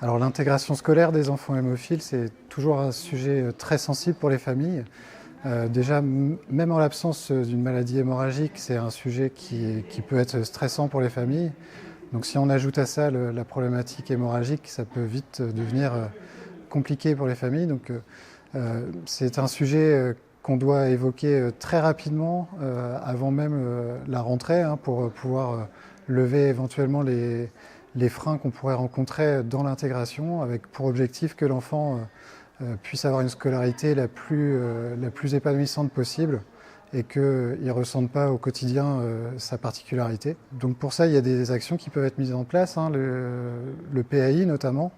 Alors l'intégration scolaire des enfants hémophiles, c'est toujours un sujet très sensible pour les familles. Déjà, même en l'absence d'une maladie hémorragique, c'est un sujet qui peut être stressant pour les familles. Donc si on ajoute à ça la problématique hémorragique, ça peut vite devenir compliqué pour les familles. Donc c'est un sujet qu'on doit évoquer très rapidement, avant même la rentrée, pour pouvoir lever éventuellement les freins qu'on pourrait rencontrer dans l'intégration, avec pour objectif que l'enfant puisse avoir une scolarité la plus épanouissante possible et qu'il ne ressente pas au quotidien sa particularité. Donc pour ça, il y a des actions qui peuvent être mises en place, le PAI notamment,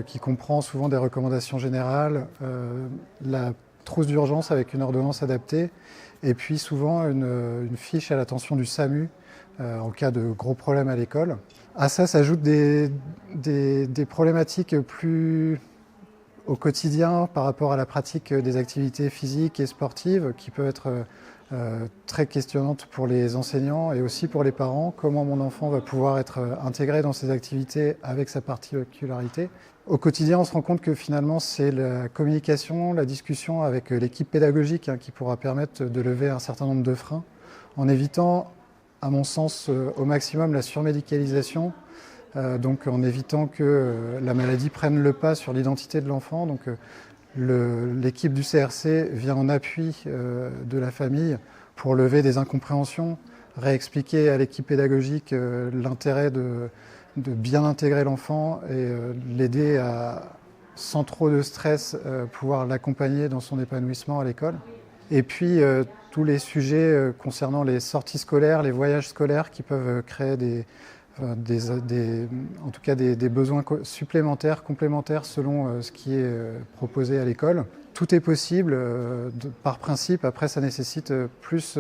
qui comprend souvent des recommandations générales, la trousse d'urgence avec une ordonnance adaptée, et puis souvent une fiche à l'attention du SAMU en cas de gros problèmes à l'école. À ça s'ajoutent des problématiques plus au quotidien par rapport à la pratique des activités physiques et sportives qui peuvent être très questionnantes pour les enseignants et aussi pour les parents. Comment mon enfant va pouvoir être intégré dans ces activités avec sa particularité. Au quotidien, on se rend compte que finalement, c'est la communication, la discussion avec l'équipe pédagogique qui pourra permettre de lever un certain nombre de freins en évitant, à mon sens, au maximum la surmédicalisation. Donc en évitant que la maladie prenne le pas sur l'identité de l'enfant. Donc l'équipe du CRC vient en appui de la famille pour lever des incompréhensions, réexpliquer à l'équipe pédagogique l'intérêt de bien intégrer l'enfant et l'aider à, sans trop de stress, pouvoir l'accompagner dans son épanouissement à l'école. Et puis tous les sujets concernant les sorties scolaires, les voyages scolaires qui peuvent créer en tout cas des besoins supplémentaires, complémentaires selon ce qui est proposé à l'école. Tout est possible par principe. Après, ça nécessite plus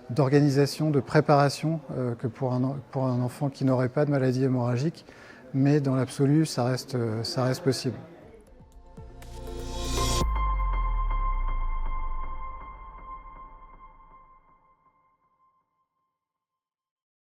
d'organisation, de préparation que pour un enfant qui n'aurait pas de maladie hémorragique. Mais dans l'absolu, ça reste possible.